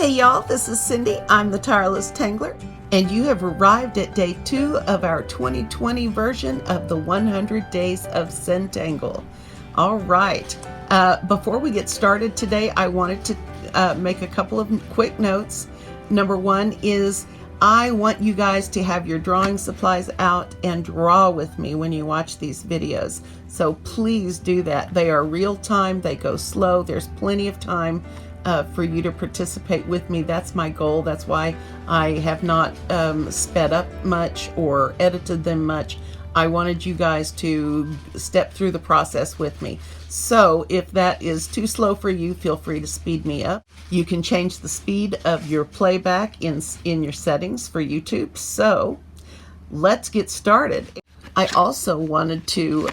Hey y'all, this is Cindy. I'm the Tireless Tangler, and you have arrived at day 2 of our 2020 version of the 100 Days of Zentangle. All right, before we get started today, I wanted to make a couple of quick notes. Number one is I want you guys to have your drawing supplies out and draw with me when you watch these videos. So please do that. They are real time, they go slow, there's plenty of time for you to participate with me. That's my goal. That's why I have not sped up much or edited them much. I wanted you guys to step through the process with me. So if that is too slow for you, feel free to speed me up. You can change the speed of your playback in your settings for YouTube. So let's get started. I also wanted to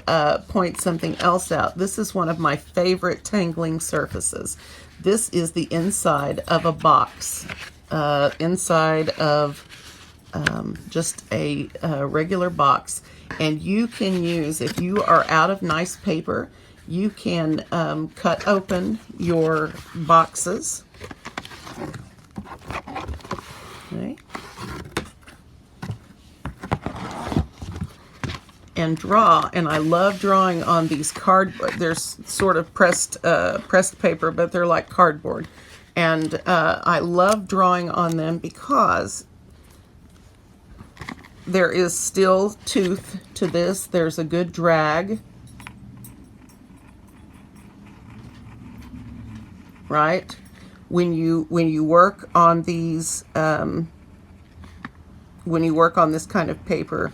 point something else out. This is one of my favorite tangling surfaces. This is the inside of a box, inside of just a regular box. And you can use, if you are out of nice paper, you can cut open your boxes. Okay. And draw, and I love drawing on these cardboard. They're sort of pressed paper, but they're like cardboard. And I love drawing on them because there is still tooth to this. There's a good drag, right? When you work on these, when you work on this kind of paper,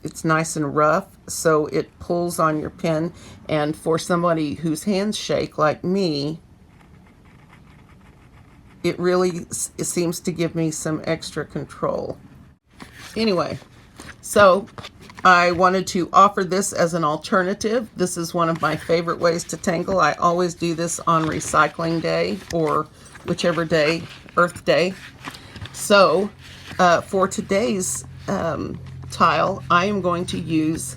it's nice and rough, so it pulls on your pen. And for somebody whose hands shake like me, it really seems to give me some extra control. Anyway, so I wanted to offer this as an alternative. This is one of my favorite ways to tangle. I always do this on recycling day or whichever day, Earth Day. So for today's tile, I am going to use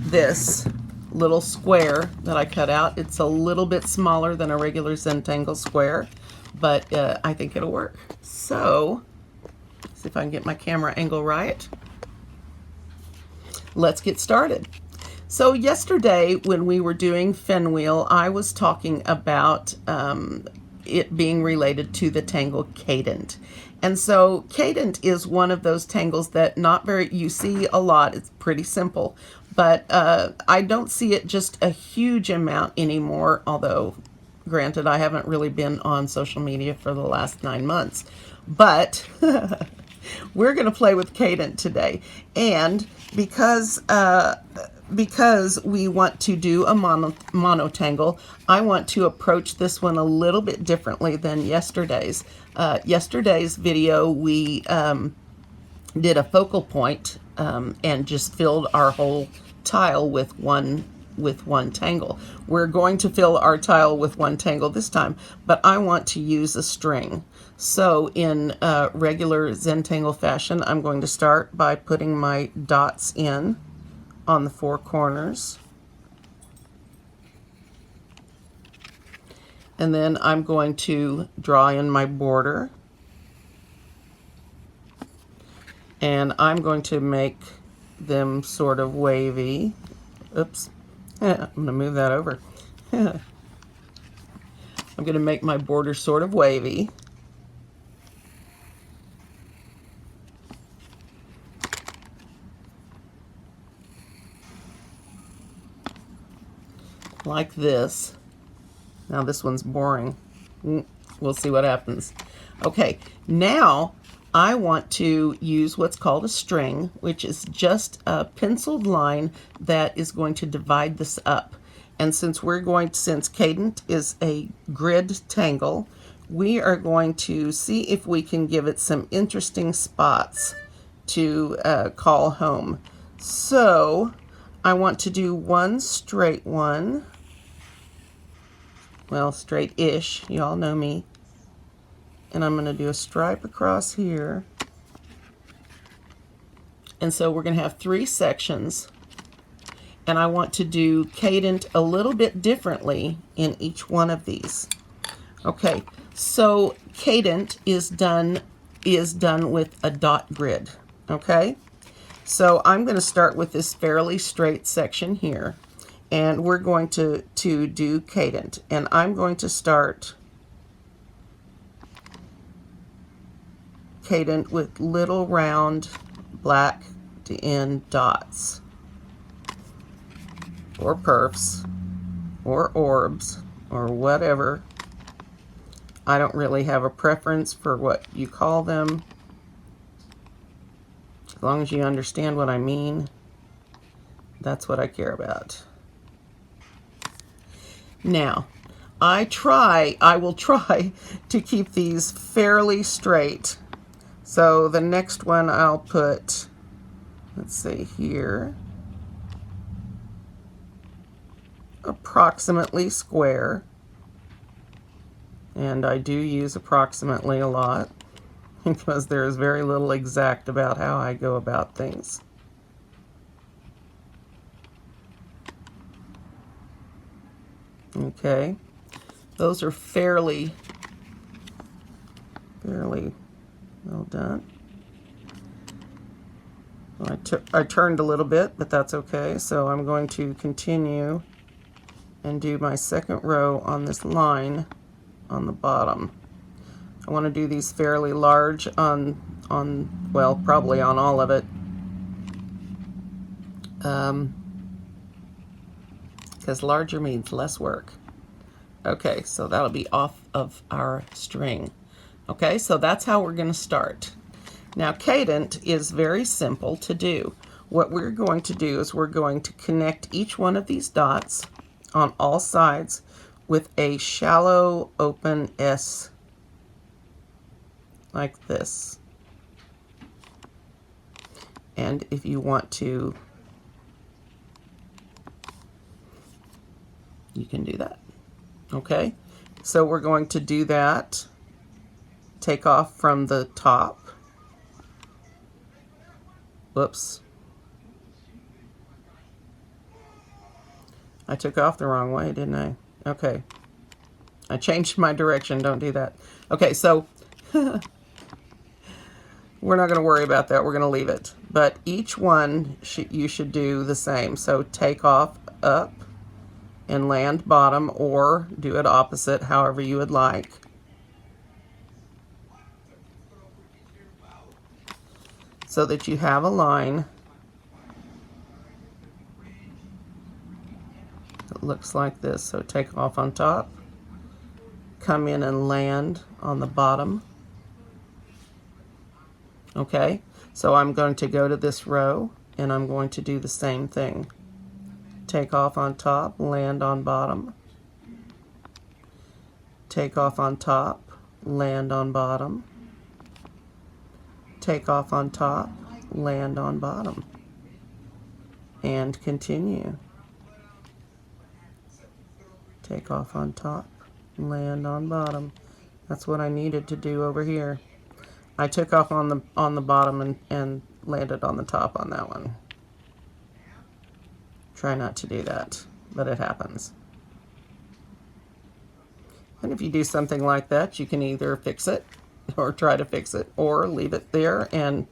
this little square that I cut out. It's a little bit smaller than a regular Zentangle square, but I think it'll work. So, see if I can get my camera angle right. Let's get started. So yesterday when we were doing Pinwheel, I was talking about it being related to the tangle Cadent. And so Cadent is one of those tangles that you see a lot. It's pretty simple, but I don't see it just a huge amount anymore, although granted, I haven't really been on social media for the last 9 months. But we're going to play with Cadent today. And because we want to do a mono tangle, I want to approach this one a little bit differently than yesterday's. Yesterday's video, we did a focal point and just filled our whole tile with one tangle. We're going to fill our tile with one tangle this time, but I want to use a string. So in regular Zentangle fashion, I'm going to start by putting my dots in on the 4 corners. And then I'm going to draw in my border. And I'm going to make them sort of wavy. Oops. I'm going to move that over. I'm going to make my border sort of wavy. Like this. Now this one's boring. We'll see what happens. Okay, now I want to use what's called a string, which is just a penciled line that is going to divide this up. And since Cadent is a grid tangle, we are going to see if we can give it some interesting spots to call home. So I want to do one straight one. Well, straight-ish, you all know me. And I'm going to do a stripe across here. And so we're going to have 3 sections. And I want to do Cadent a little bit differently in each one of these. Okay, so Cadent is done with a dot grid. Okay, so I'm going to start with this fairly straight section here, and we're going to do Cadent, and I'm going to start Cadent with little round black to end dots, or perfs, or orbs, or whatever. I don't really have a preference for what you call them, as long as you understand what I mean. That's what I care about. Now, I will try to keep these fairly straight. So the next one I'll put, let's see here, approximately square. And I do use approximately a lot because there is very little exact about how I go about things. Okay, those are fairly well done. I turned a little bit, but that's okay. So I'm going to continue and do my second row on this line on the bottom. I want to do these fairly large on well, probably on all of it. Because larger means less work. Okay, so that'll be off of our string. Okay, so that's how we're going to start. Now, Cadent is very simple to do. What we're going to do is we're going to connect each one of these dots on all sides with a shallow open S like this. And if you want to, you can do that. Okay, so we're going to do that. Take off from the top. Whoops. I took off the wrong way, didn't I? Okay. I changed my direction. Don't do that. Okay, so we're not going to worry about that. We're going to leave it. But each one you should do the same. So take off up and land bottom, or do it opposite, however you would like. So that you have a line that looks like this. So take off on top, come in and land on the bottom. Okay, so I'm going to go to this row and I'm going to do the same thing. Take off on top, land on bottom. Take off on top, land on bottom. Take off on top, land on bottom. And continue. Take off on top, land on bottom. That's what I needed to do over here. I took off on the bottom and landed on the top on that one. Try not to do that, but it happens. And if you do something like that, you can either fix it or try to fix it, or leave it there and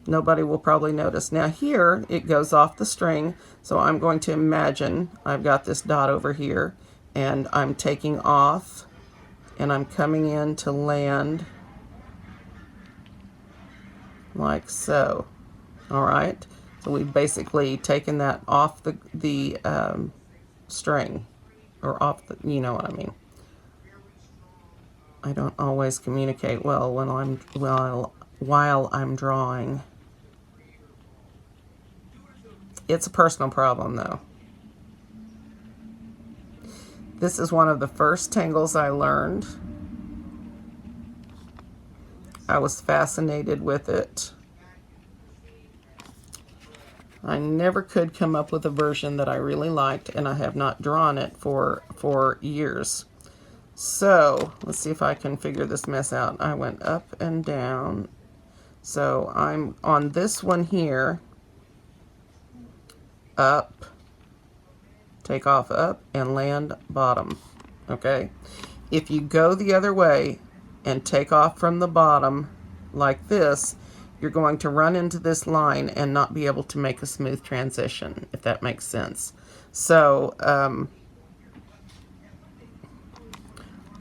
nobody will probably notice. Now here it goes off the string, so I'm going to imagine I've got this dot over here and I'm taking off and I'm coming in to land like so. All right, so we've basically taken that off the string, or off the, you know what I mean. I don't always communicate well when while I'm drawing. It's a personal problem though. This is one of the first tangles I learned. I was fascinated with it. I never could come up with a version that I really liked, and I have not drawn it for years. So let's see if I can figure this mess out. I went up and down. So I'm on this one here. Up, take off up, and land bottom. Okay. if you go the other way and take off from the bottom like this, you're going to run into this line and not be able to make a smooth transition, if that makes sense. So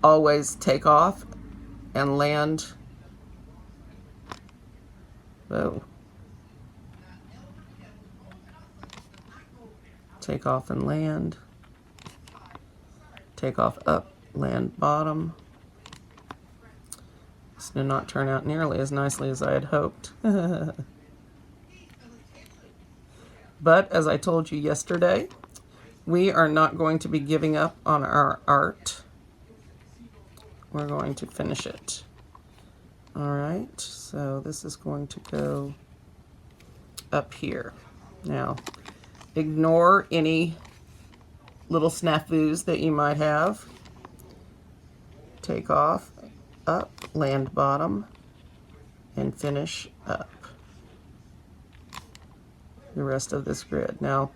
always take off and land. Oh. Take off and land. Take off up, land bottom. This did not turn out nearly as nicely as I had hoped. But as I told you yesterday, we are not going to be giving up on our art. We're going to finish it. All right, so this is going to go up here. Now, ignore any little snafus that you might have. Take off, up, land bottom, and finish up the rest of this grid. Now,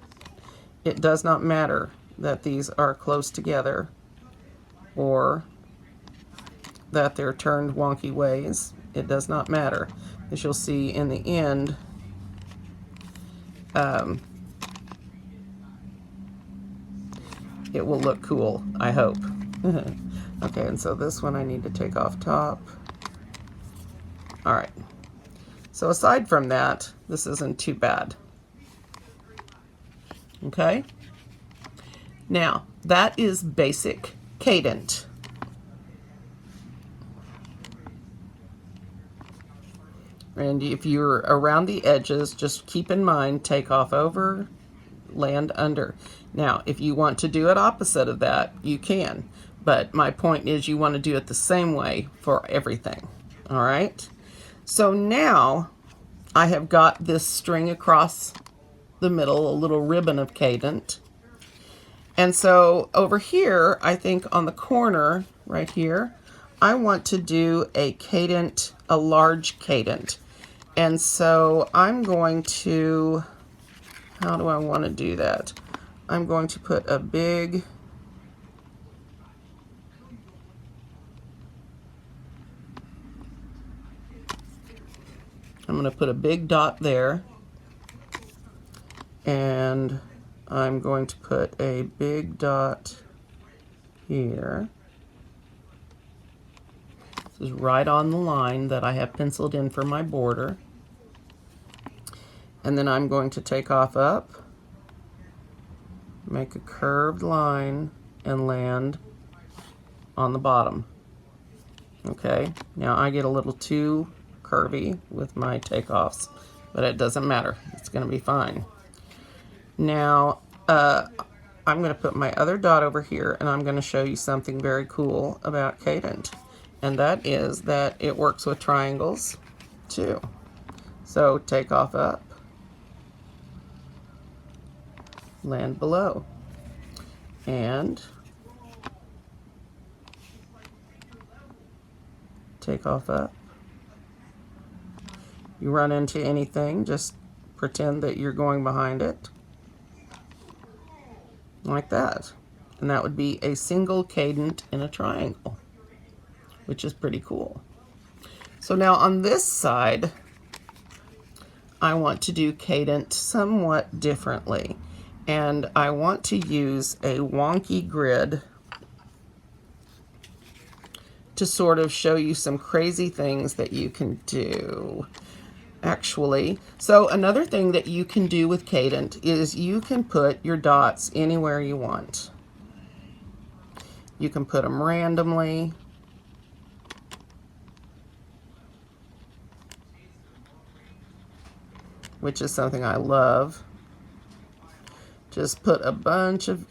it does not matter that these are close together or that they're turned wonky ways. It does not matter, as you'll see in the end. It will look cool, I hope. Okay, and so this one I need to take off top. All right. So aside from that, this isn't too bad. Okay? Now, that is basic Cadent. And if you're around the edges, just keep in mind, take off over, land under. Now, if you want to do it opposite of that, you can. But my point is you want to do it the same way for everything. All right? So now I have got this string across the middle, a little ribbon of Cadent. And so over here, I think on the corner right here, I want to do a Cadent, a large Cadent. And so I'm going to, how do I want to do that? I'm going to put a big, I'm going to put a big dot there, and I'm going to put a big dot here. This is right on the line that I have penciled in for my border. And then I'm going to take off up, make a curved line, and land on the bottom. Okay, now I get a little too curvy with my takeoffs, but it doesn't matter. It's going to be fine. Now, I'm going to put my other dot over here, and I'm going to show you something very cool about Cadent. And that is that it works with triangles, too. So, take off up, land below, and take off up. You run into anything, just pretend that you're going behind it, like that. And that would be a single Cadent in a triangle, which is pretty cool. So now on this side, I want to do Cadent somewhat differently. And I want to use a wonky grid to sort of show you some crazy things that you can do. Actually, so another thing that you can do with Cadent is you can put your dots anywhere you want. You can put them randomly. Which is something I love. Just put a bunch of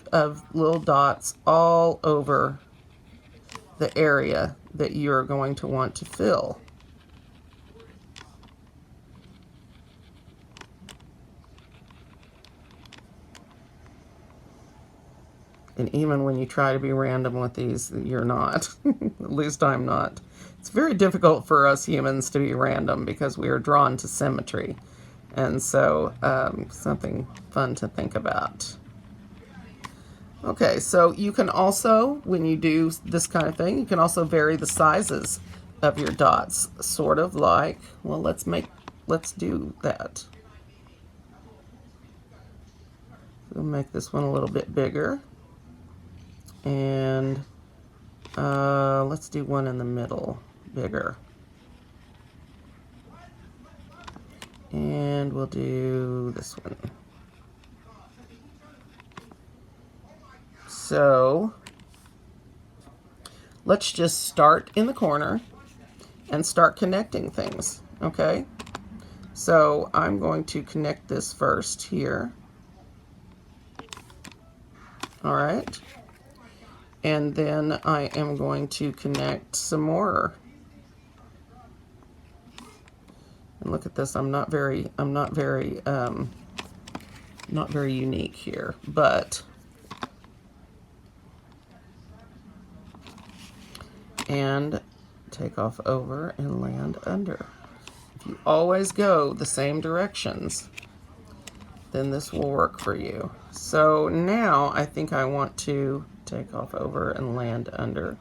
little dots all over the area that you're going to want to fill. And even when you try to be random with these, you're not. At least I'm not. It's very difficult for us humans to be random because we are drawn to symmetry. And so, something fun to think about. Okay, so you can also, when you do this kind of thing, you can also vary the sizes of your dots, sort of like, well, let's do that. We'll make this one a little bit bigger, and let's do one in the middle bigger, and we'll do this one. So let's just start in the corner and start connecting things, okay? So I'm going to connect this first here. All right. And then I am going to connect some more. And look at this, I'm not very unique here, but and take off over and land under. If you always go the same directions, then this will work for you. So now I think I want to take off over and land under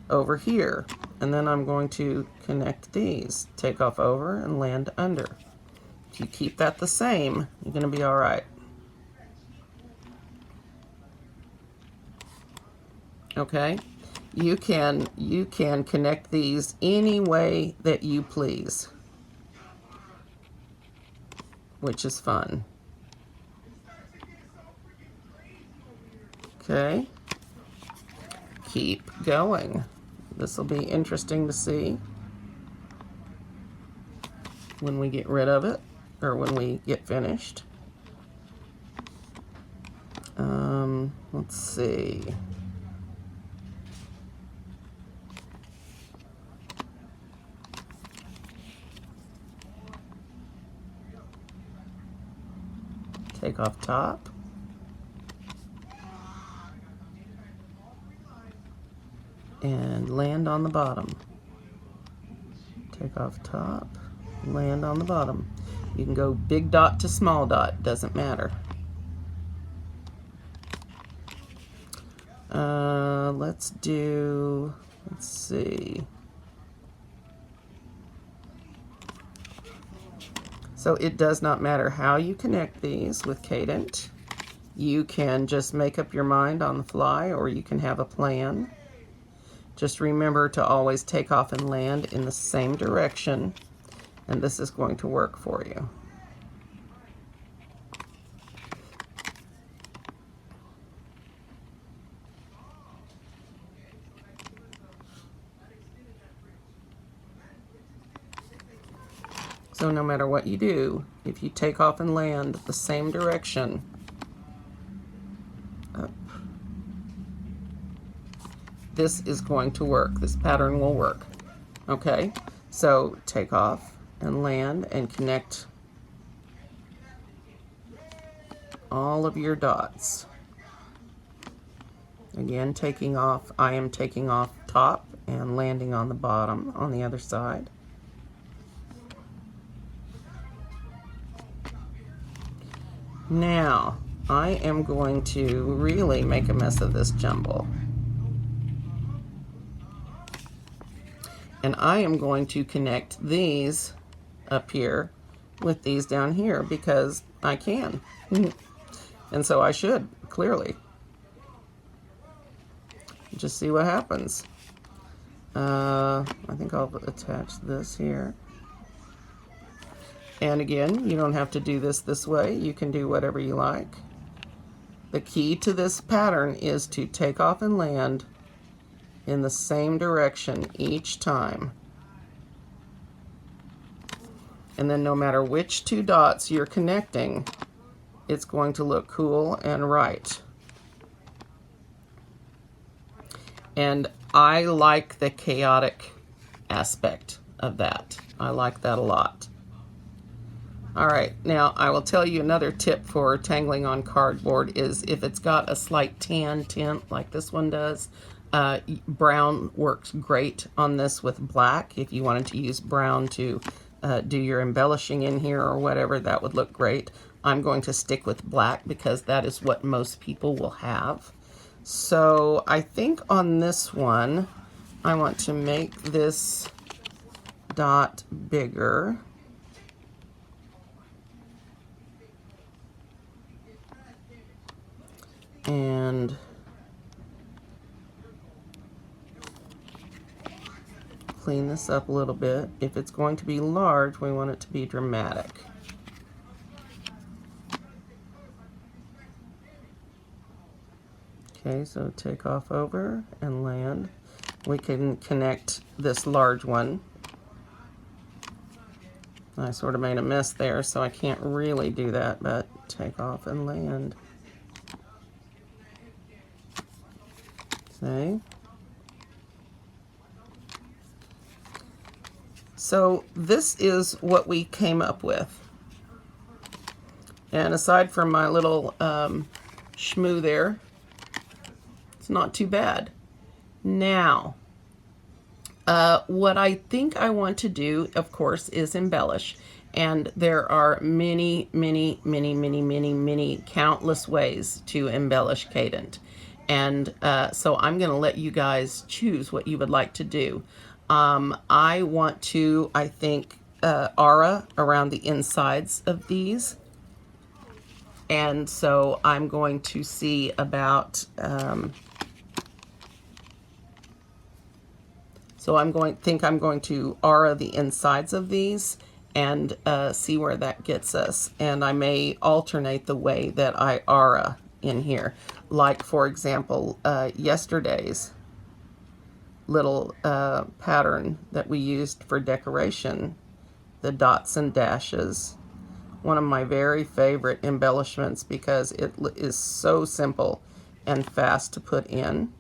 over here. And then I'm going to connect these, take off over and land under. If you keep that the same, you're going to be all right. Okay? You can connect these any way that you please, which is fun. Okay, keep going. This will be interesting to see when we get rid of it, or when we get finished. Let's see. Take off top. And land on the bottom. Take off top, land on the bottom. You can go big dot to small dot, doesn't matter. Let's see. So it does not matter how you connect these with Cadent. You can just make up your mind on the fly, or you can have a plan. Just remember to always take off and land in the same direction, and this is going to work for you. So no matter what you do, if you take off and land the same direction, up, this is going to work. This pattern will work. Okay, so take off and land and connect all of your dots. Again, I am taking off top and landing on the bottom on the other side. Now, I am going to really make a mess of this jumble. And I am going to connect these up here with these down here because I can. And so I should, clearly. Just see what happens. I think I'll attach this here. And again, you don't have to do this way. You can do whatever you like. The key to this pattern is to take off and land in the same direction each time. And then no matter which two dots you're connecting, it's going to look cool and right. And I like the chaotic aspect of that. I like that a lot. All right, now I will tell you another tip for tangling on cardboard is if it's got a slight tan tint like this one does, brown works great on this with black. If you wanted to use brown to do your embellishing in here or whatever, that would look great. I'm going to stick with black because that is what most people will have. So I think on this one, I want to make this dot bigger. And clean this up a little bit. If it's going to be large, we want it to be dramatic. Okay, so take off over and land. We can connect this large one. I sort of made a mess there, so I can't really do that, but take off and land. See? So this is what we came up with. And aside from my little shmoo there, it's not too bad. Now, what I think I want to do, of course, is embellish. And there are many, many, many, many, many, many countless ways to embellish Cadent. And so I'm going to let you guys choose what you would like to do. I want to, I think, aura around the insides of these. And so I'm going to see about, so I'm going to aura the insides of these and see where that gets us. And I may alternate the way that I aura in here. Like, for example, yesterday's little pattern that we used for decoration, the dots and dashes. One of my very favorite embellishments because it is so simple and fast to put in.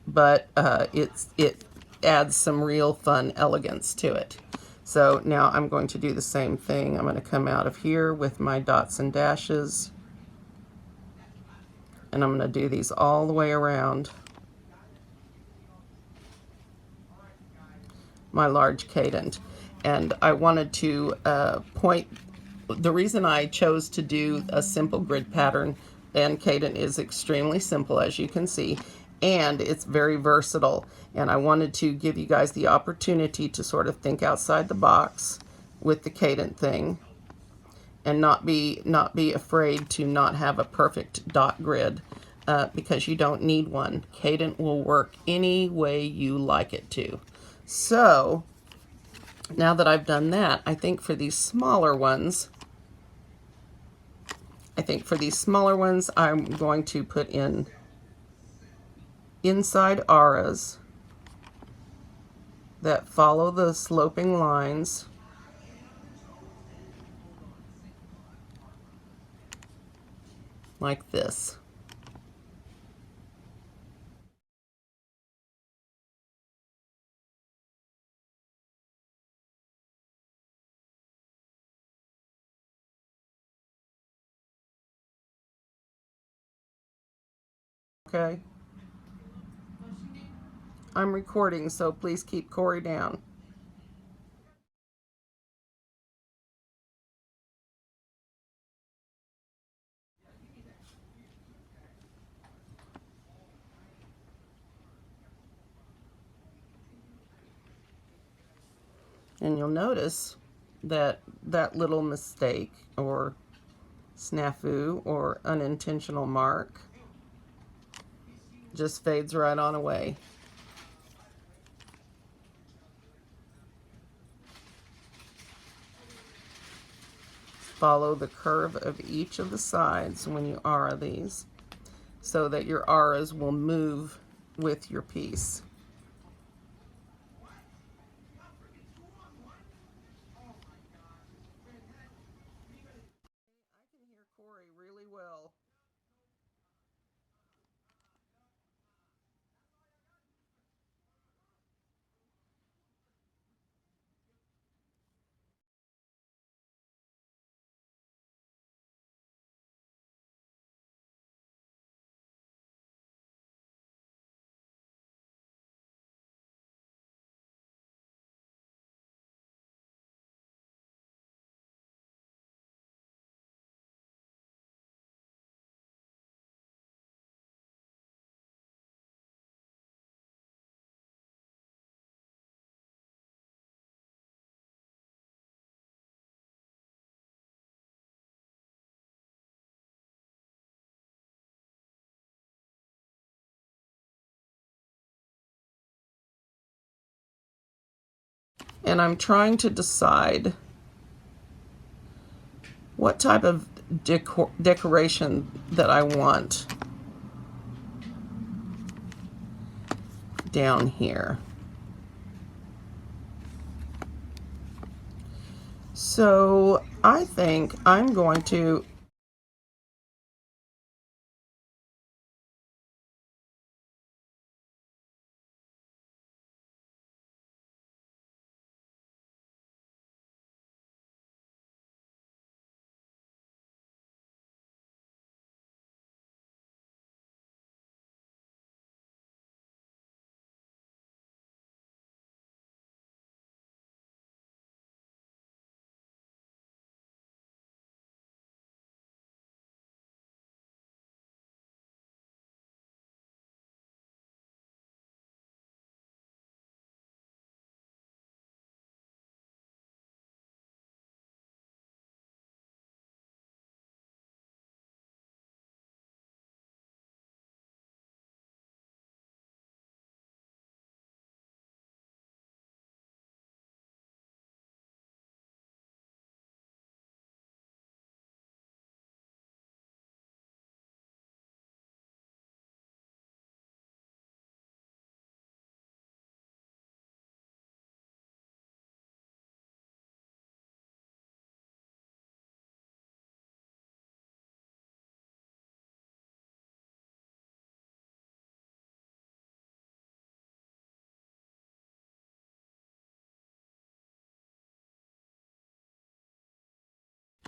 But it adds some real fun elegance to it. So now I'm going to do the same thing. I'm going to come out of here with my dots and dashes. And I'm going to do these all the way around my large cadent. And I wanted to point, the reason I chose to do a simple grid pattern, and cadent is extremely simple, as you can see, and it's very versatile. And I wanted to give you guys the opportunity to sort of think outside the box with the cadent thing and not be afraid to not have a perfect dot grid, because you don't need one. Cadent will work any way you like it to. So now that I've done that, I think for these smaller ones, I'm going to put in inside auras that follow the sloping lines like this. Okay? I'm recording, so please keep Corey down. And you'll notice that that little mistake or snafu or unintentional mark just fades right on away. Follow the curve of each of the sides when you aura these so that your auras will move with your piece. I can hear Corey really well. and I'm trying to decide what type of decoration that I want down here. So I think I'm going to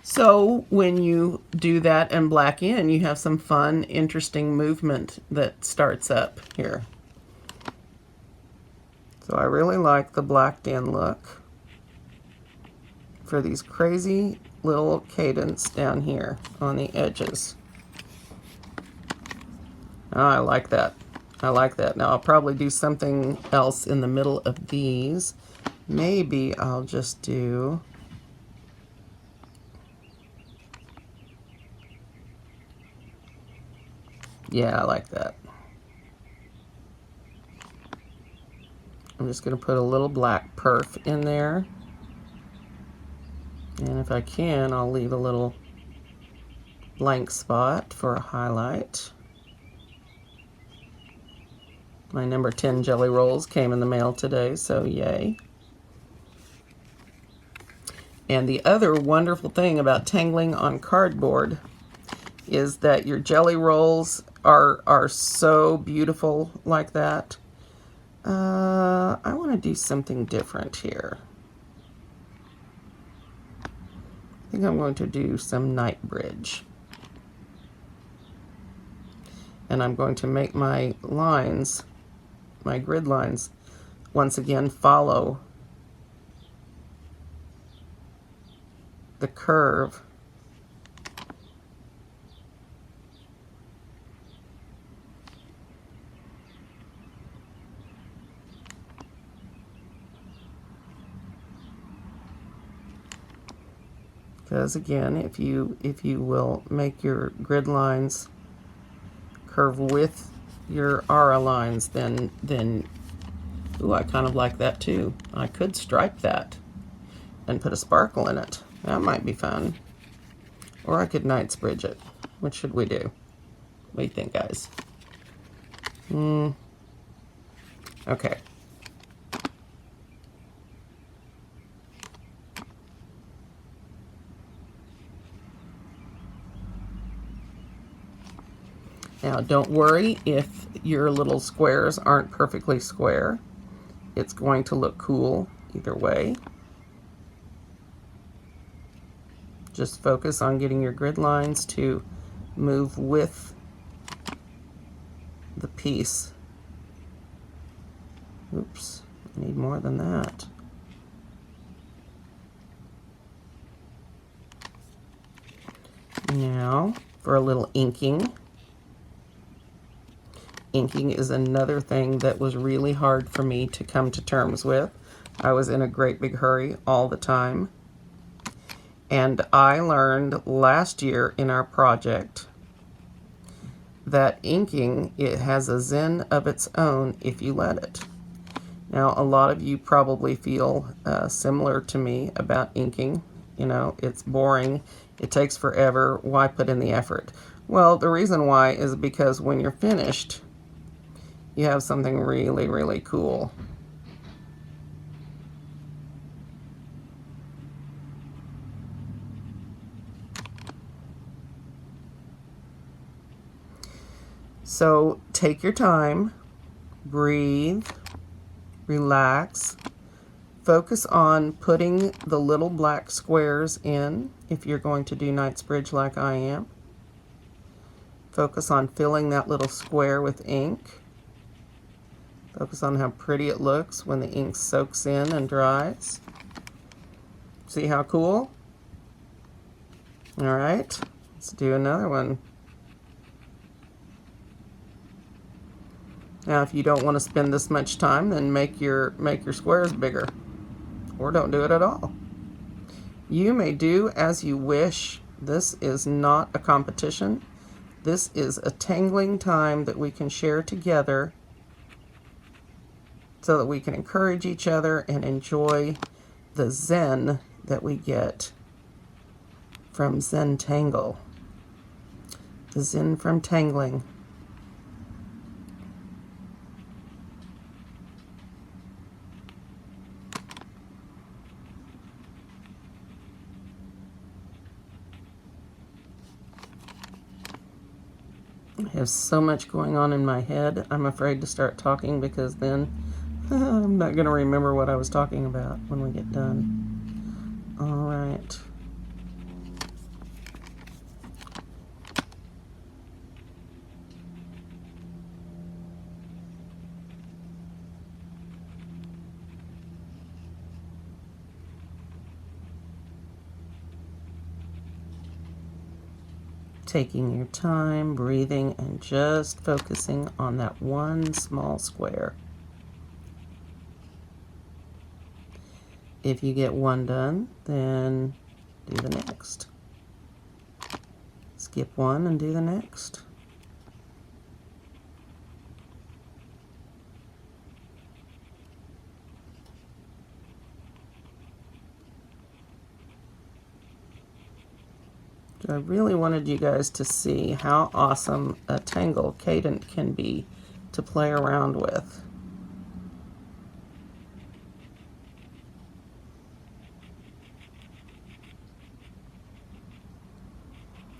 So when you do that and black in, you have some fun, interesting movement that starts up here. So I really like the blacked in look for these crazy little cadents down here on the edges. Oh, I like that. I like that. Now I'll probably do something else in the middle of these. Maybe I'll just do I like that. I'm just going to put a little black perf in there. And if I can, I'll leave a little blank spot for a highlight. My number 10 jelly rolls came in the mail today, so yay. And the other wonderful thing about tangling on cardboard is that your jelly rolls are so beautiful like that. I want to do something different here. I think I'm going to do some night bridge. And I'm going to make my lines, my grid lines, once again follow the curve because again, if you will make your grid lines curve with your aura lines, then ooh, I kind of like that too. I could stripe that and put a sparkle in it. That might be fun. Or I could Knight's Bridge it. What should we do? What do you think, guys? Okay. Now, don't worry if your little squares aren't perfectly square. It's going to look cool either way. Just focus on getting your grid lines to move with the piece. Oops, I need more than that. Now, for a little inking. Inking is another thing that was really hard for me to come to terms with. I was in a great big hurry all the time. And I learned last year in our project that inking, it has a zen of its own if you let it. Now, a lot of you probably feel similar to me about inking. You know, it's boring, it takes forever, why put in the effort? Well, the reason why is because when you're finished, you have something really, really cool. So take your time, breathe, relax, focus on putting the little black squares in if you're going to do Knightsbridge like I am. Focus on filling that little square with ink. Focus on how pretty it looks when the ink soaks in and dries. See how cool? All right, let's do another one. Now, if you don't want to spend this much time, then make your squares bigger, or don't do it at all. You may do as you wish. This is not a competition. This is a tangling time that we can share together so that we can encourage each other and enjoy the zen that we get from Zentangle. The zen from tangling. I have so much going on in my head. I'm afraid to start talking because then I'm not going to remember what I was talking about when we get done. All right. Taking your time, breathing, and just focusing on that one small square. If you get one done, then do the next. Skip one and do the next. I really wanted you guys to see how awesome a tangle Cadent can be to play around with.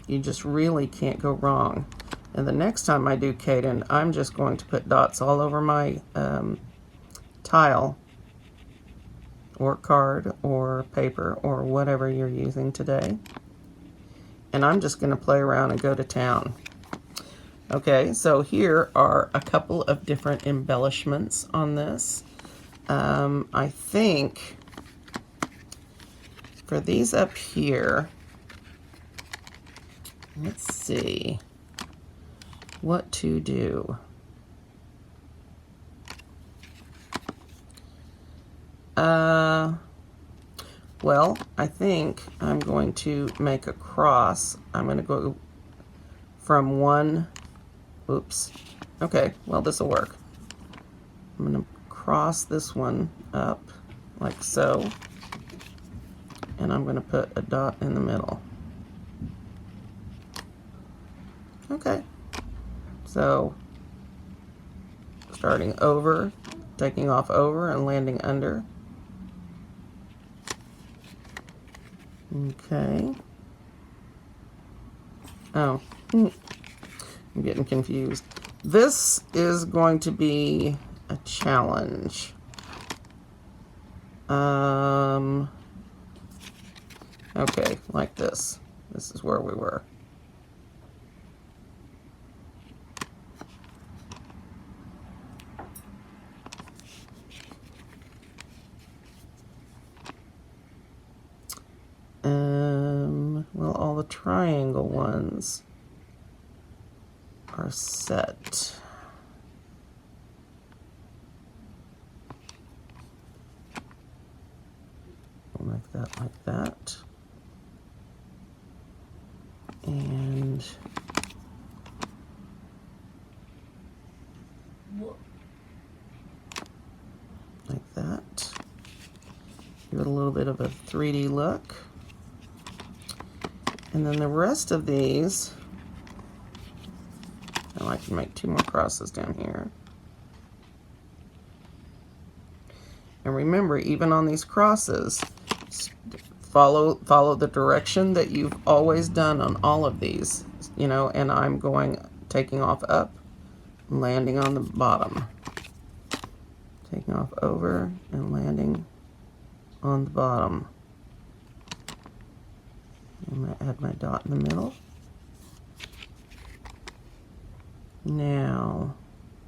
You just really can't go wrong. And the next time I do Cadent, I'm just going to put dots all over my tile or card or paper or whatever you're using today. And I'm just going to play around and go to town. Okay, so here are a couple of different embellishments on this. I think for these up here, let's see what to do. Well, I think I'm going to make a cross. I'm going to go from one, oops. Okay, well, this will work. I'm going to cross this one up like so, and I'm going to put a dot in the middle. Okay, so starting over, taking off over and landing under. Okay. Oh, I'm getting confused. This is going to be a challenge. Okay, like this. This is where we were. Well, all the triangle ones are set. We'll make that like that. And Give it a little bit of a 3D look. And then the rest of these, I can make 2 more crosses down here. And remember, even on these crosses, follow the direction that you've always done on all of these, you know, and I'm taking off up, landing on the bottom. Taking off over and landing on the bottom. I'm going to add my dot in the middle. Now,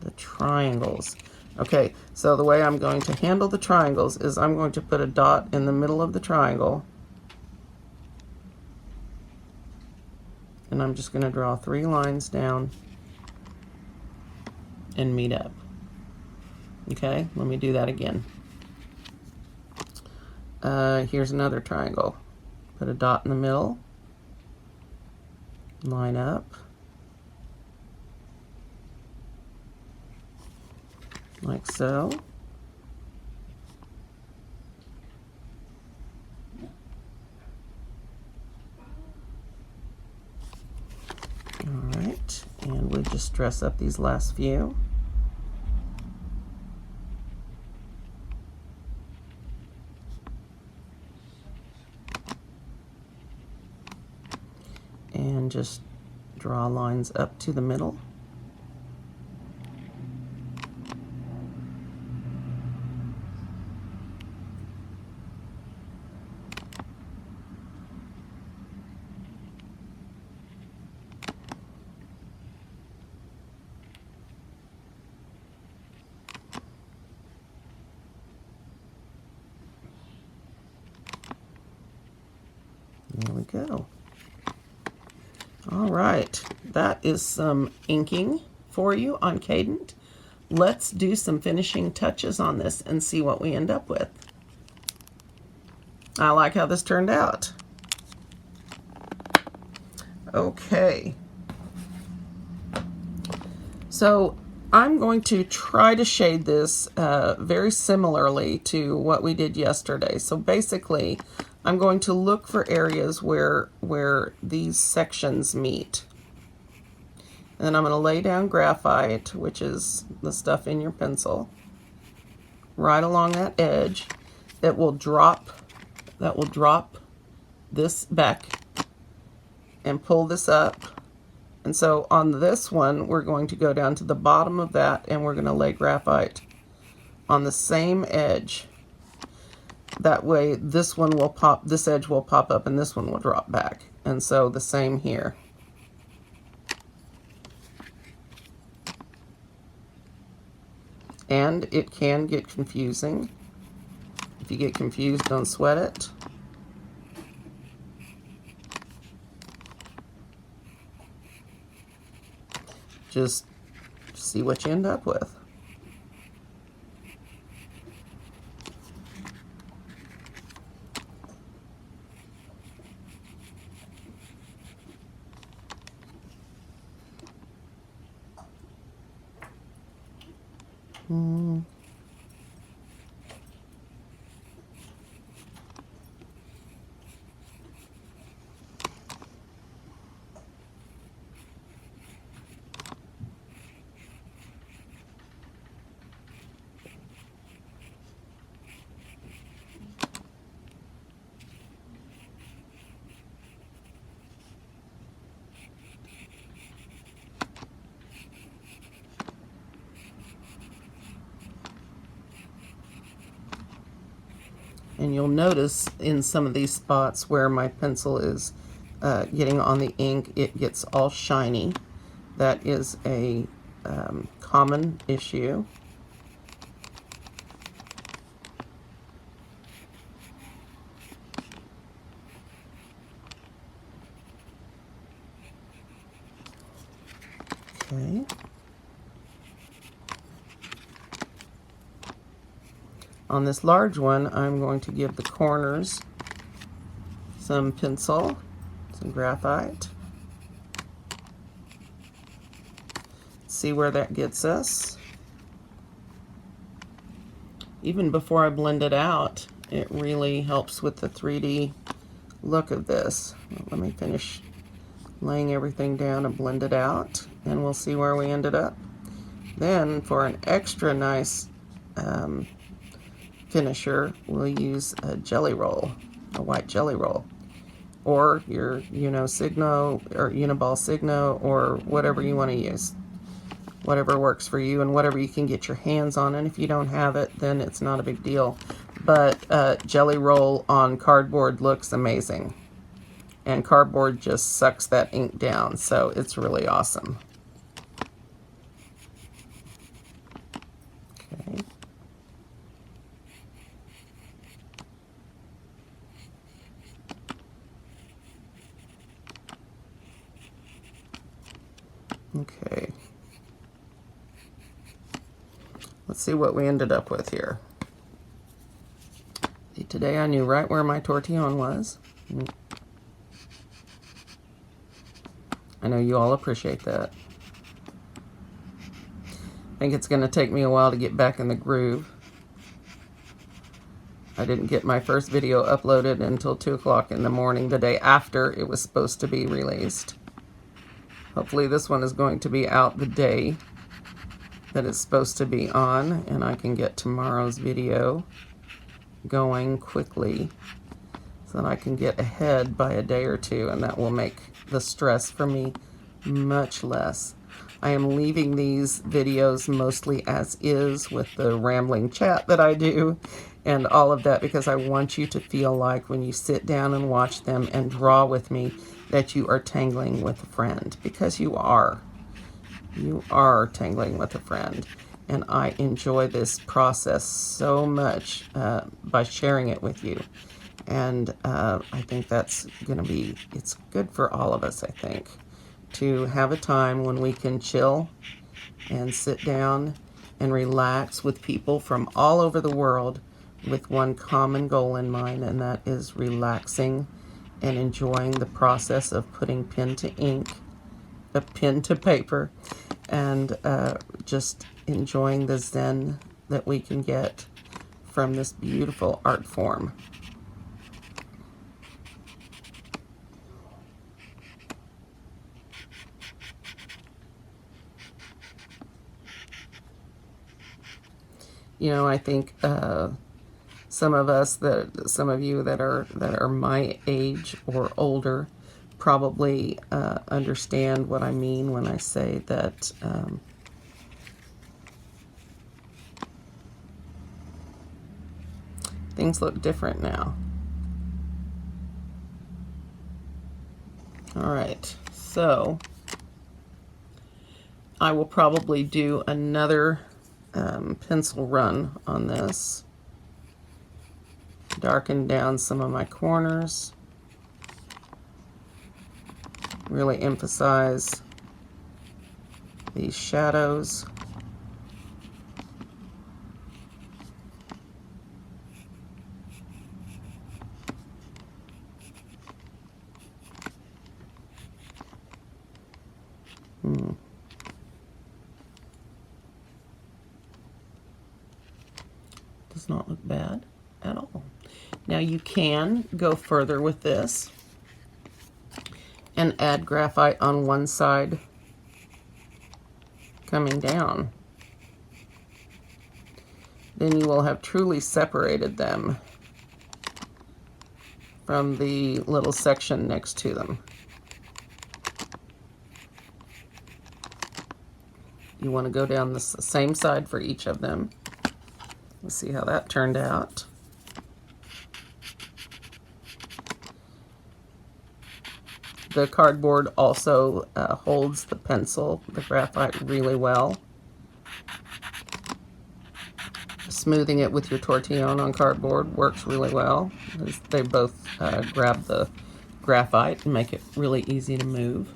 the triangles. Okay, so the way I'm going to handle the triangles is I'm going to put a dot in the middle of the triangle. And I'm just going to draw 3 lines down and meet up. Okay, let me do that again. Here's another triangle. Put a dot in the middle. Line up. Like so. Alright, and we'll just dress up these last few. And just draw lines up to the middle. There we go. All right, that is some inking for you on Cadent. Let's do some finishing touches on this and see what we end up with. I like how this turned out. Okay. So I'm going to try to shade this very similarly to what we did yesterday. So basically, I'm going to look for areas where these sections meet. And then I'm going to lay down graphite, which is the stuff in your pencil, right along that edge that will drop this back and pull this up. And so on this one, we're going to go down to the bottom of that and we're going to lay graphite on the same edge. That way this one will pop, this edge will pop up and this one will drop back. And so the same here. And it can get confusing. If you get confused, don't sweat it. Just see what you end up with. And you'll notice in some of these spots where my pencil is getting on the ink, it gets all shiny. That is a common issue. Okay. On this large one, I'm going to give the corners some pencil, some graphite. See where that gets us. Even before I blend it out, It really helps with the 3D look of this. Let me finish laying everything down and blend it out, and we'll see where we ended up. Then for an extra nice finisher, we'll use a jelly roll, a white jelly roll, or your Signo or Uniball Signo, or whatever you want to use. Whatever works for you and whatever you can get your hands on. And if you don't have it, then it's not a big deal. But jelly roll on cardboard looks amazing. And cardboard just sucks that ink down, so it's really awesome. Okay. Okay. Let's see what we ended up with here. See, today I knew right where my tortillon was. I know you all appreciate that. I think it's going to take me a while to get back in the groove. I didn't get my first video uploaded until 2 o'clock in the morning, the day after it was supposed to be released. Hopefully this one is going to be out the day that it's supposed to be on, and I can get tomorrow's video going quickly so that I can get ahead by a day or two, and that will make the stress for me much less. I am leaving these videos mostly as is with the rambling chat that I do and all of that, because I want you to feel like when you sit down and watch them and draw with me that you are tangling with a friend, because you are. You are tangling with a friend, and I enjoy this process so much by sharing it with you. And I think that's going to be, it's good for all of us, I think, to have a time when we can chill and sit down and relax with people from all over the world with one common goal in mind, and that is relaxing and enjoying the process of putting pen to ink, pen to paper, and just enjoying the zen that we can get from this beautiful art form. You know, I think some of you that are my age or older probably understand what I mean when I say that things look different now. All right, so I will probably do another pencil run on this. Darken down some of my corners. Really emphasize these shadows. Does not look bad at all. Now you can go further with this and add graphite on one side coming down. Then you will have truly separated them from the little section next to them. You want to go down the same side for each of them. Let's see how that turned out. The cardboard also holds the pencil, the graphite, really well. Smoothing it with your tortillon on cardboard works really well. They both grab the graphite and make it really easy to move.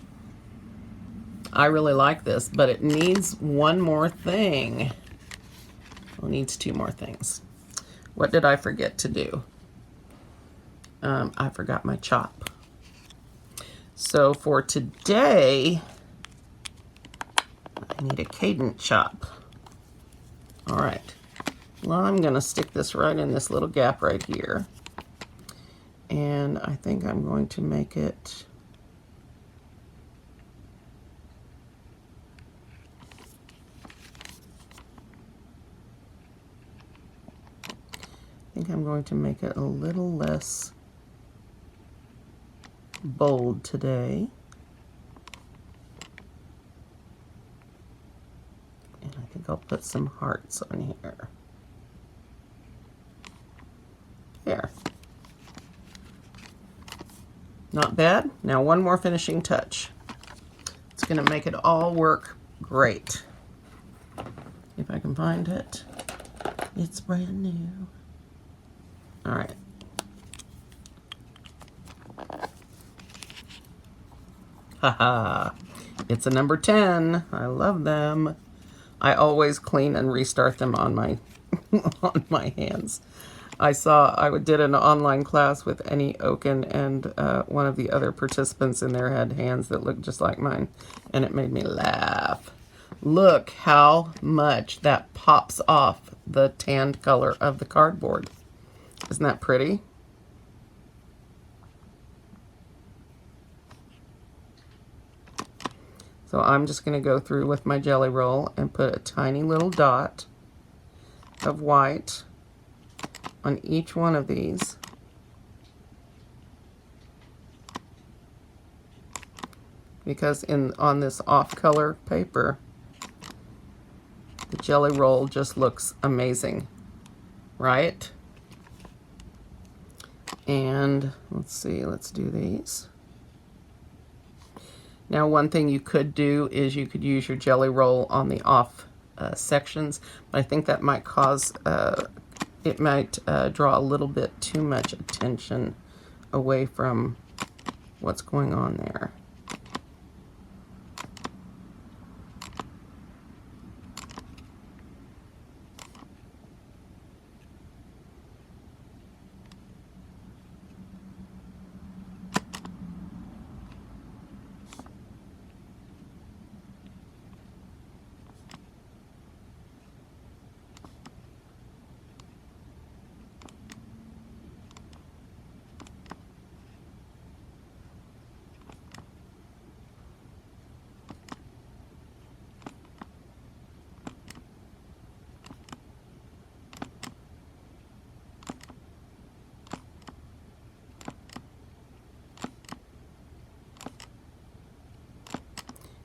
I really like this, but it needs one more thing. Well, it needs two more things. What did I forget to do? I forgot my chop. So for today, I need a Cadent chop. All right. Well, I'm going to stick this right in this little gap right here. And I think I'm going to make it a little less bold today. And I think I'll put some hearts on here. There. Not bad. Now one more finishing touch. It's going to make it all work great. If I can find it. It's brand new. All right. Haha. It's a number 10. I love them. I always clean and restart them on my on my hands. I did an online class with Annie Oaken, and one of the other participants in there had hands that looked just like mine, and it made me laugh. Look how much that pops off the tanned color of the cardboard. Isn't that pretty? So I'm just going to go through with my jelly roll and put a tiny little dot of white on each one of these. Because on this off-color paper, the jelly roll just looks amazing, right? And let's see, let's do these. Now, one thing you could do is you could use your jelly roll on the off sections, but I think that might cause, it might draw a little bit too much attention away from what's going on there.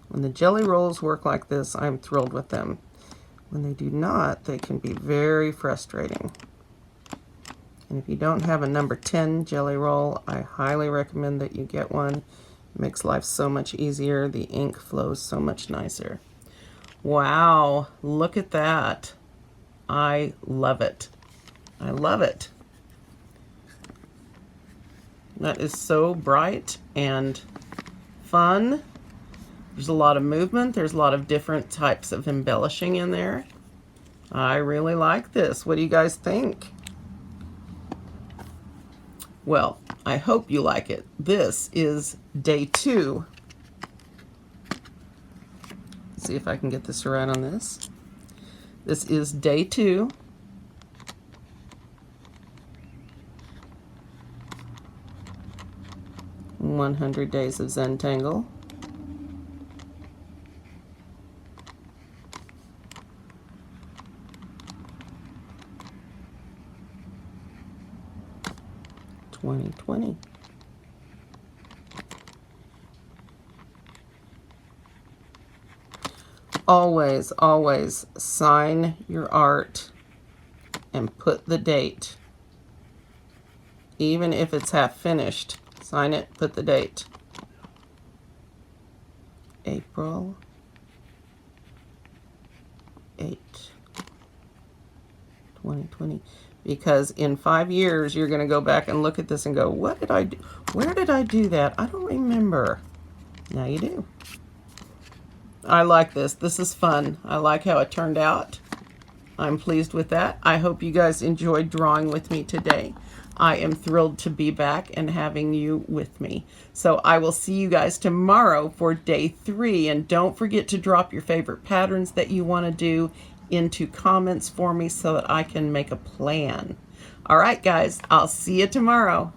When the jelly rolls work like this, I'm thrilled with them. When they do not, they can be very frustrating. And if you don't have a number 10 jelly roll, I highly recommend that you get one. It makes life so much easier. The ink flows so much nicer. Wow, look at that. I love it. I love it. That is so bright and fun. There's a lot of movement. There's a lot of different types of embellishing in there. I really like this. What do you guys think? Well, I hope you like it. This is day 2. Let's see if I can get this right on this. This is day 2. "100 Days of Zentangle." (2020). Always, always sign your art and put the date. Even if it's half finished, sign it, put the date. April 8, 2020. Because in 5 years, you're going to go back and look at this and go, what did I do? Where did I do that? I don't remember. Now you do. I like this. This is fun. I like how it turned out. I'm pleased with that. I hope you guys enjoyed drawing with me today. I am thrilled to be back and having you with me. So I will see you guys tomorrow for day 3. And don't forget to drop your favorite patterns that you want to do into comments for me so that I can make a plan. All right, guys, I'll see you tomorrow.